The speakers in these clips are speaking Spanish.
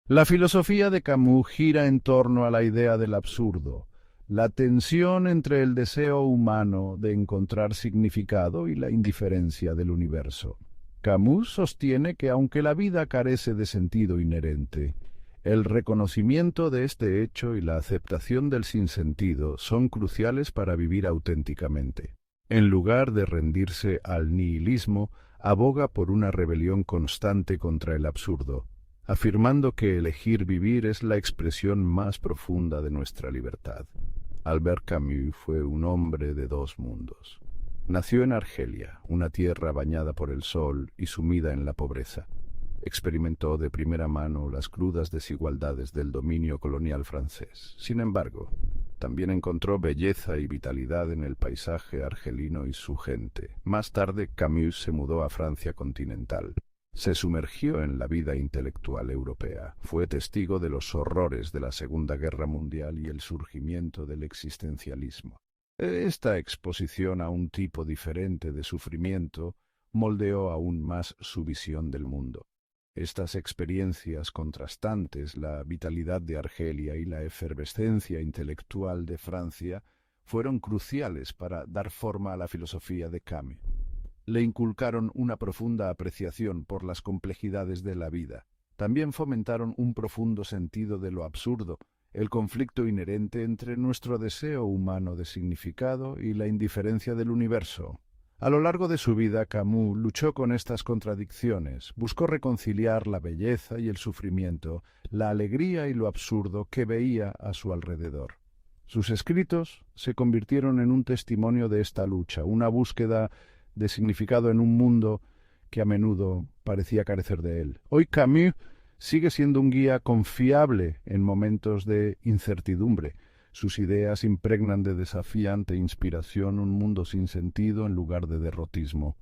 La filosofía de Camus gira en torno a la idea del absurdo, la tensión entre el deseo humano de encontrar significado y la indiferencia del universo. Camus sostiene que aunque la vida carece de sentido inherente, el reconocimiento de este hecho y la aceptación del sinsentido son cruciales para vivir auténticamente. En lugar de rendirse al nihilismo, aboga por una rebelión constante contra el absurdo, afirmando que elegir vivir es la expresión más profunda de nuestra libertad. Albert Camus fue un hombre de dos mundos. Nació en Argelia, una tierra bañada por el sol y sumida en la pobreza. Experimentó de primera mano las crudas desigualdades del dominio colonial francés. Sin embargo, también encontró belleza y vitalidad en el paisaje argelino y su gente. Más tarde, Camus se mudó a Francia continental. Se sumergió en la vida intelectual europea. Fue testigo de los horrores de la Segunda Guerra Mundial y el surgimiento del existencialismo. Esta exposición a un tipo diferente de sufrimiento moldeó aún más su visión del mundo. Estas experiencias contrastantes, la vitalidad de Argelia y la efervescencia intelectual de Francia, fueron cruciales para dar forma a la filosofía de Camus. Le inculcaron una profunda apreciación por las complejidades de la vida. También fomentaron un profundo sentido de lo absurdo, el conflicto inherente entre nuestro deseo humano de significado y la indiferencia del universo. A lo largo de su vida, Camus luchó con estas contradicciones, buscó reconciliar la belleza y el sufrimiento, la alegría y lo absurdo que veía a su alrededor. Sus escritos se convirtieron en un testimonio de esta lucha, una búsqueda de significado en un mundo que a menudo parecía carecer de él. Hoy Camus sigue siendo un guía confiable en momentos de incertidumbre. Sus ideas impregnan de desafiante inspiración un mundo sin sentido en lugar de derrotismo.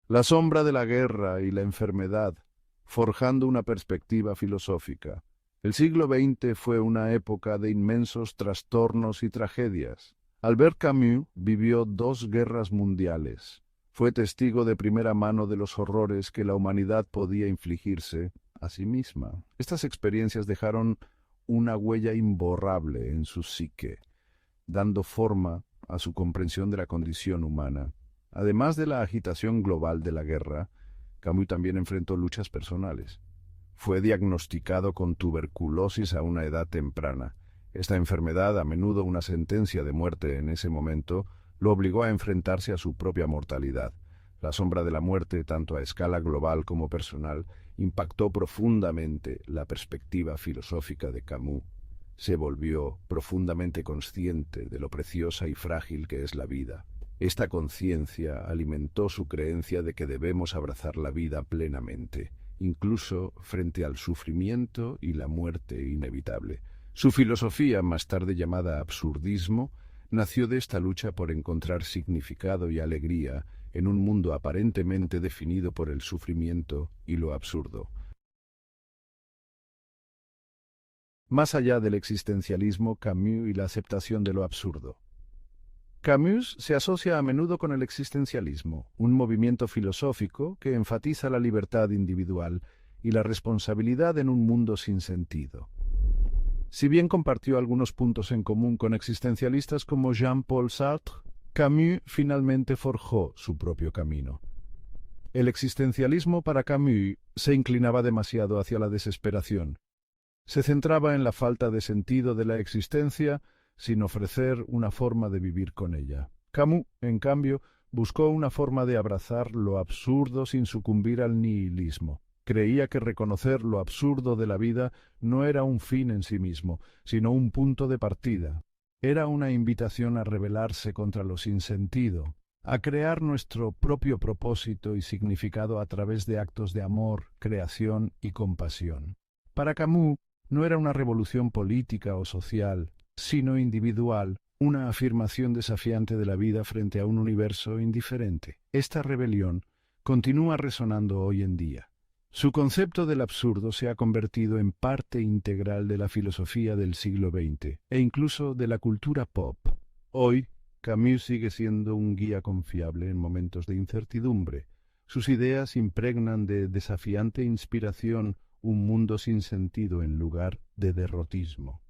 La sombra de la guerra y la enfermedad, forjando una perspectiva filosófica. El siglo XX fue una época de inmensos trastornos y tragedias. Albert Camus vivió dos guerras mundiales. Fue testigo de primera mano de los horrores que la humanidad podía infligirse a sí misma. Estas experiencias dejaron una huella imborrable en su psique, dando forma a su comprensión de la condición humana. Además de la agitación global de la guerra, Camus también enfrentó luchas personales. Fue diagnosticado con tuberculosis a una edad temprana. Esta enfermedad, a menudo una sentencia de muerte en ese momento, lo obligó a enfrentarse a su propia mortalidad. La sombra de la muerte, tanto a escala global como personal, impactó profundamente la perspectiva filosófica de Camus. Se volvió profundamente consciente de lo preciosa y frágil que es la vida. Esta conciencia alimentó su creencia de que debemos abrazar la vida plenamente, incluso frente al sufrimiento y la muerte inevitable. Su filosofía, más tarde llamada absurdismo, nació de esta lucha por encontrar significado y alegría en un mundo aparentemente definido por el sufrimiento y lo absurdo. Más allá del existencialismo, Camus y la aceptación de lo absurdo. Camus se asocia a menudo con el existencialismo, un movimiento filosófico que enfatiza la libertad individual y la responsabilidad en un mundo sin sentido. Si bien compartió algunos puntos en común con existencialistas como Jean-Paul Sartre, Camus finalmente forjó su propio camino. El existencialismo para Camus se inclinaba demasiado hacia la desesperación. Se centraba en la falta de sentido de la existencia sin ofrecer una forma de vivir con ella. Camus, en cambio, buscó una forma de abrazar lo absurdo sin sucumbir al nihilismo. Creía que reconocer lo absurdo de la vida no era un fin en sí mismo, sino un punto de partida. Era una invitación a rebelarse contra lo sinsentido, a crear nuestro propio propósito y significado a través de actos de amor, creación y compasión. Para Camus, no era una revolución política o social, sino individual, una afirmación desafiante de la vida frente a un universo indiferente. Esta rebelión continúa resonando hoy en día. Su concepto del absurdo se ha convertido en parte integral de la filosofía del siglo XX e incluso de la cultura pop. Hoy, Camus sigue siendo un guía confiable en momentos de incertidumbre. Sus ideas impregnan de desafiante inspiración un mundo sin sentido en lugar de derrotismo.